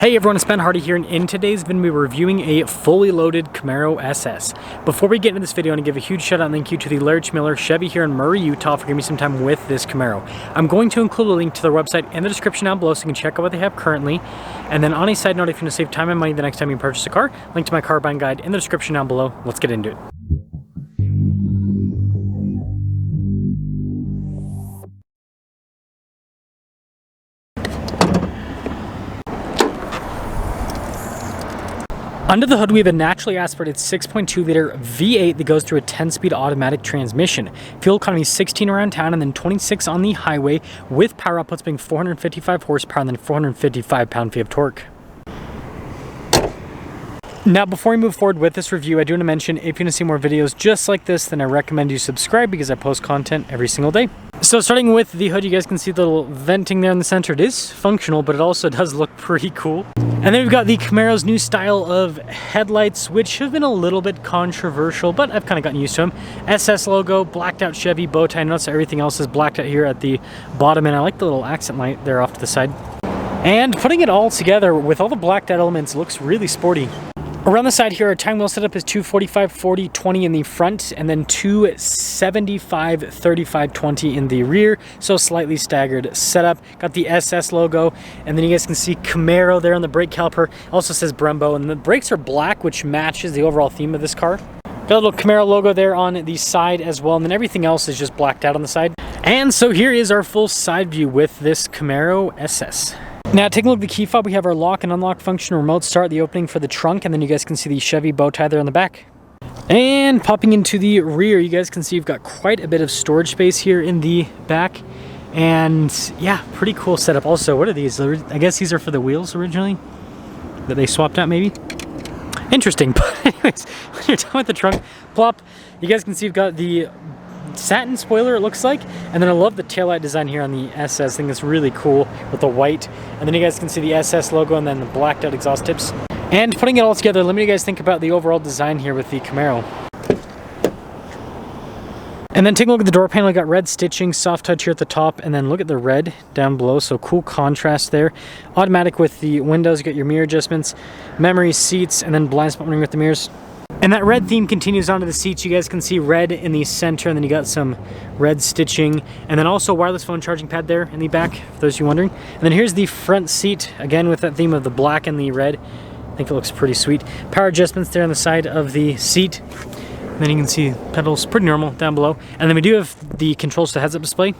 Hey everyone, it's Ben Hardy here, and in today's video we're reviewing a fully loaded Camaro SS. Before we get into this video, I want to give a huge shout out and thank you to the Larry Miller Chevy here in Murray, Utah for giving me some time with this Camaro. I'm going to include a link to their website in the description down below so you can check out what they have currently. And then on a side note, if you want to save time and money the next time you purchase a car, link to my car buying guide in the description down below. Let's get into it. Under the hood, we have a naturally aspirated 6.2 liter V8 that goes through a 10-speed automatic transmission. Fuel economy is 16 around town and then 26 on the highway, with power outputs being 455 horsepower and then 455 pound-feet of torque. Now, before we move forward with this review, I do want to mention if you want to see more videos just like this, then I recommend you subscribe because I post content every single day. So starting with the hood, you guys can see the little venting there in the center. It is functional, but it also does look pretty cool. And then we've got the Camaro's new style of headlights, which have been a little bit controversial, but I've kind of gotten used to them. SS logo, blacked out Chevy bow tie. Notice everything else is blacked out here at the bottom, and I like the little accent light there off to the side. And putting it all together with all the blacked out elements looks really sporty. Around the side here, our time wheel setup is 245, 40, 20 in the front, and then 275, 35, 20 in the rear. So slightly staggered setup. Got the SS logo, and then you guys can see Camaro there on the brake caliper. Also says Brembo, and the brakes are black, which matches the overall theme of this car. Got a little Camaro logo there on the side as well, and then everything else is just blacked out on the side. And so here is our full side view with this Camaro SS. Now, taking a look at the key fob, we have our lock and unlock function, remote start, the opening for the trunk, and then you guys can see the Chevy bow tie there on the back. And popping into the rear, you guys can see you've got quite a bit of storage space here in the back. And yeah, pretty cool setup. Also, what are these? I guess these are for the wheels originally that they swapped out maybe. Interesting, but anyways, when you're done with the trunk, plop, you guys can see you've got the satin spoiler, it looks like, and then I love the taillight design here on the SS. I think it's really cool with the white, and then you guys can see the SS logo and then the blacked out exhaust tips. And putting it all together, let me know you guys think about the overall design here with the Camaro. And then taking a look at the door panel, you got red stitching, soft touch here at the top, and then look at the red down below, so cool contrast there. Automatic with the windows, you got your mirror adjustments, memory seats, and then blind spot monitoring with the mirrors. And that red theme continues onto the seats. You guys can see red in the center, and then you got some red stitching, and then also wireless phone charging pad there in the back, for those of you wondering. And then here's the front seat, again with that theme of the black and the red. I think it looks pretty sweet. Power adjustments there on the side of the seat. And then you can see pedals, pretty normal down below. And then we do have the controls to heads-up display.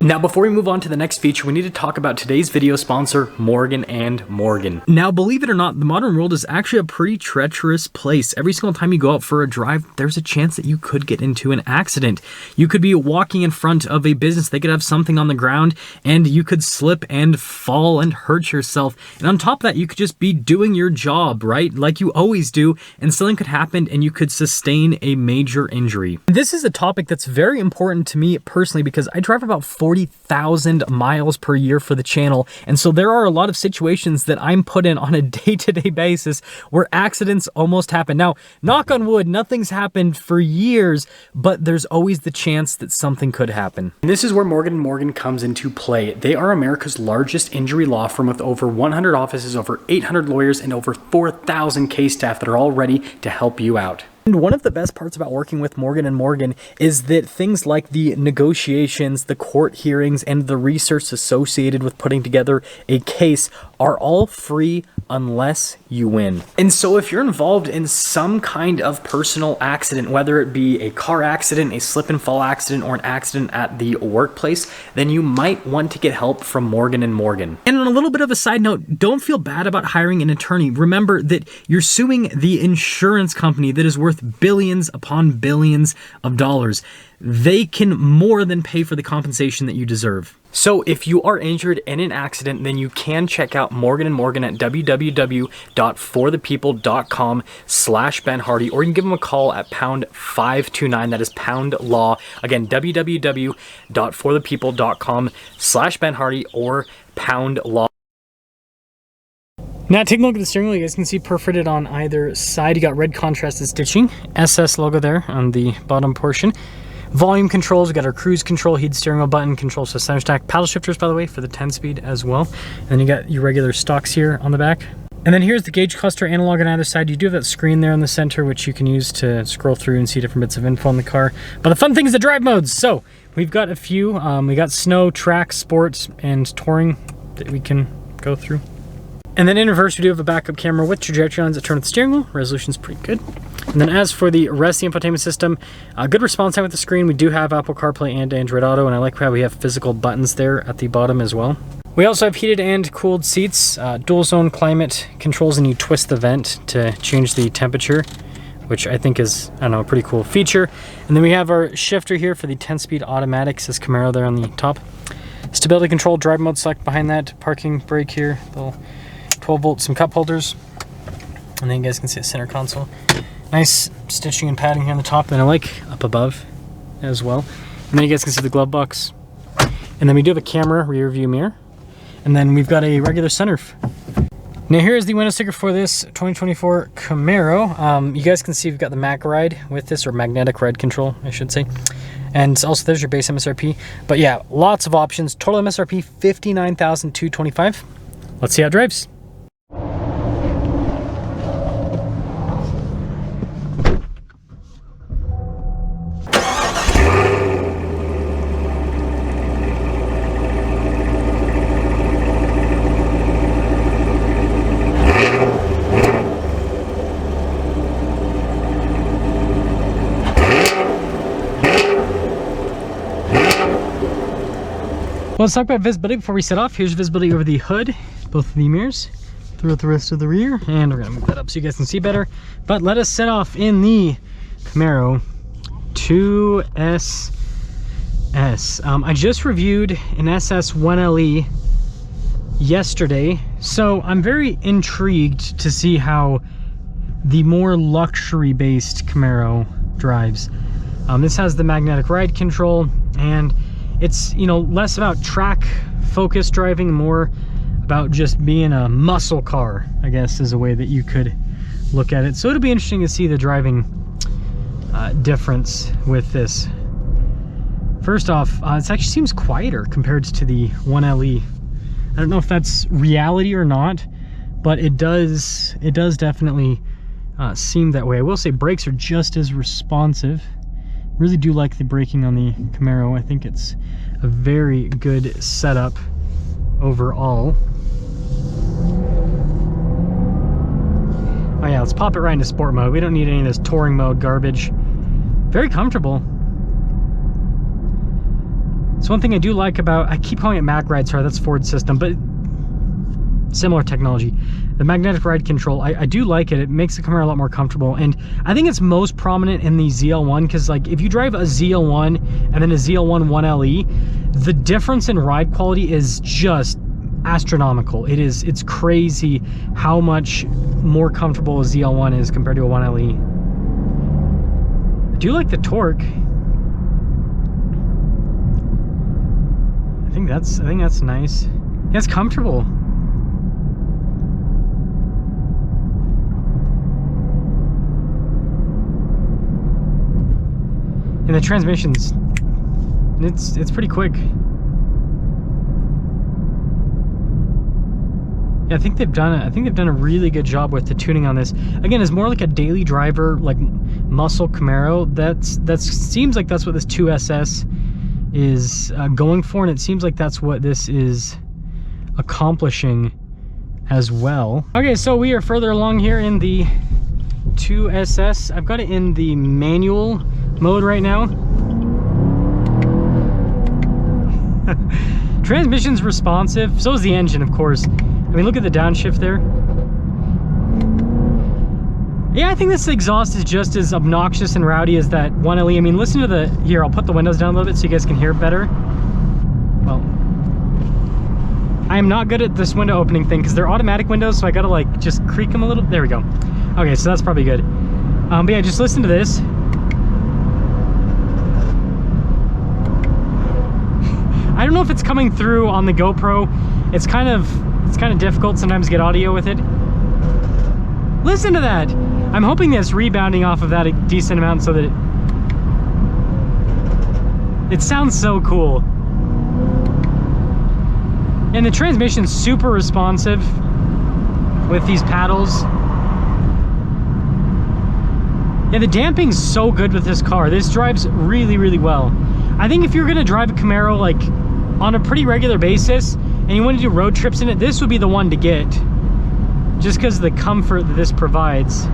Now, before we move on to the next feature, we need to talk about today's video sponsor, Morgan & Morgan. Now, believe it or not, the modern world is actually a pretty treacherous place. Every single time you go out for a drive, there's a chance that you could get into an accident. You could be walking in front of a business, they could have something on the ground, and you could slip and fall and hurt yourself. And on top of that, you could just be doing your job, right? Like you always do, and something could happen and you could sustain a major injury. This is a topic that's very important to me personally because I drive about 40,000 miles per year for the channel, and so there are a lot of situations that I'm put in on a day-to-day basis where accidents almost happen. Now, knock on wood, nothing's happened for years, but there's always the chance that something could happen. And this is where Morgan & Morgan comes into play. They are America's largest injury law firm with over 100 offices, over 800 lawyers, and over 4,000 case staff that are all ready to help you out. And one of the best parts about working with Morgan & Morgan is that things like the negotiations, the court hearings, and the research associated with putting together a case are all free unless you win. And so if you're involved in some kind of personal accident, whether it be a car accident, a slip and fall accident, or an accident at the workplace, then you might want to get help from Morgan & Morgan. And on a little bit of a side note, don't feel bad about hiring an attorney. Remember that you're suing the insurance company that is worth billions upon billions of dollars. They can more than pay for the compensation that you deserve. So if you are injured in an accident, then you can check out Morgan & Morgan at www.forthepeople.com/Ben Hardy, or you can give them a call at #529, that is pound law. Again, www.forthepeople.com/Ben Hardy or pound law. Now taking a look at the steering wheel, you guys can see perforated on either side. You got red contrasted stitching, SS logo there on the bottom portion. Volume controls, we got our cruise control, heated steering wheel button, controls for center stack, paddle shifters by the way for the 10-speed as well. And then you got your regular stocks here on the back. And then here's the gauge cluster analog on either side. You do have that screen there in the center, which you can use to scroll through and see different bits of info on the car. But the fun thing is the drive modes. So we've got a few. We got snow, track, sports, and touring that we can go through. And then in reverse, we do have a backup camera with trajectory lines that turn with the steering wheel. Resolution's pretty good. And then as for the rest of the infotainment system, good response time with the screen. We do have Apple CarPlay and Android Auto, and I like how we have physical buttons there at the bottom as well. We also have heated and cooled seats, dual zone climate controls, and you twist the vent to change the temperature, which I think is, I don't know, a pretty cool feature. And then we have our shifter here for the 10-speed automatic, says Camaro there on the top. Stability control, drive mode select behind that, parking brake here, little 12 volt, some cup holders, and then you guys can see a center console. Nice stitching and padding here on the top, and I like up above as well. And then you guys can see the glove box. And then we do have a camera rear view mirror. And then we've got a regular sunroof. Now here's the window sticker for this 2024 Camaro. You guys can see we've got the Mac ride with this, or magnetic ride control, I should say. And also there's your base MSRP. But yeah, lots of options. Total MSRP $59,225. Let's see how it drives. Let's talk about visibility before we set off. Here's visibility over the hood, both of the mirrors, throughout the rest of the rear, and we're gonna move that up so you guys can see better. But let us set off in the Camaro 2SS. I just reviewed an SS 1LE yesterday, so I'm very intrigued to see how the more luxury-based Camaro drives. This has the magnetic ride control, and it's, you know, less about track focused driving, more about just being a muscle car, I guess is a way that you could look at it. So it'll be interesting to see the driving difference with this. First off, it actually seems quieter compared to the 1LE. I don't know if that's reality or not, but it does definitely seem that way. I will say brakes are just as responsive. Really do like the braking on the Camaro. I think it's a very good setup overall. Oh yeah, let's pop it right into sport mode. We don't need any of this touring mode garbage. Very comfortable. It's one thing I do like about, I keep calling it Mac Ride, sorry, that's Ford system, but similar technology. The magnetic ride control, I do like it. It makes the Camaro a lot more comfortable, and I think it's most prominent in the ZL1, because like if you drive a ZL1 and then a ZL1 1LE, the difference in ride quality is just astronomical. It's crazy how much more comfortable a ZL1 is compared to a 1LE. I do like the torque. I think that's nice. Yeah, it's comfortable. And the transmission's, it's pretty quick. Yeah, I think they've done a really good job with the tuning on this. Again, it's more like a daily driver, like muscle Camaro. That seems like that's what this 2SS is going for, and it seems like that's what this is accomplishing as well. Okay, so we are further along here in the 2SS. I've got it in the manual mode right now. Transmission's responsive, so is the engine, of course. I mean, look at the downshift there. Yeah, I think this exhaust is just as obnoxious and rowdy as that 1LE. I mean, listen to the, here, I'll put the windows down a little bit so you guys can hear it better. Well, I am not good at this window opening thing because they're automatic windows, so I gotta like just creak them a little. There we go. Okay, so that's probably good. But yeah, just listen to this. I don't know if it's coming through on the GoPro. It's kind of difficult sometimes to get audio with it. Listen to that. I'm hoping that's rebounding off of that a decent amount so that it sounds so cool. And the transmission's super responsive with these paddles. Yeah, the damping's so good with this car. This drives really, really well. I think if you're gonna drive a Camaro like on a pretty regular basis and you want to do road trips in it, this would be the one to get. Just because of the comfort that this provides.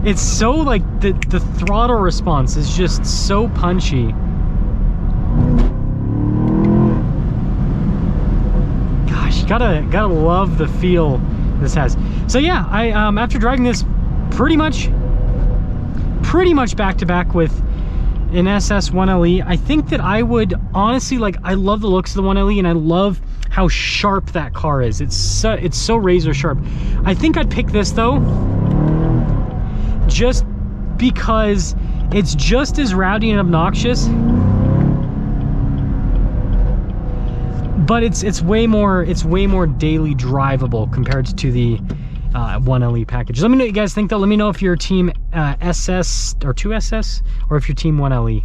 It's so like, the throttle response is just so punchy. Gosh, gotta love the feel this has. So yeah, I after driving this pretty much back to back with an SS1LE, I think that I would honestly, like, I love the looks of the 1LE and I love how sharp that car is. It's so razor sharp. I think I'd pick this though, just because it's just as rowdy and obnoxious, but it's way more daily drivable compared to the 1LE package. Let me know what you guys think though. Let me know if you're team SS or 2SS or if you're team 1LE.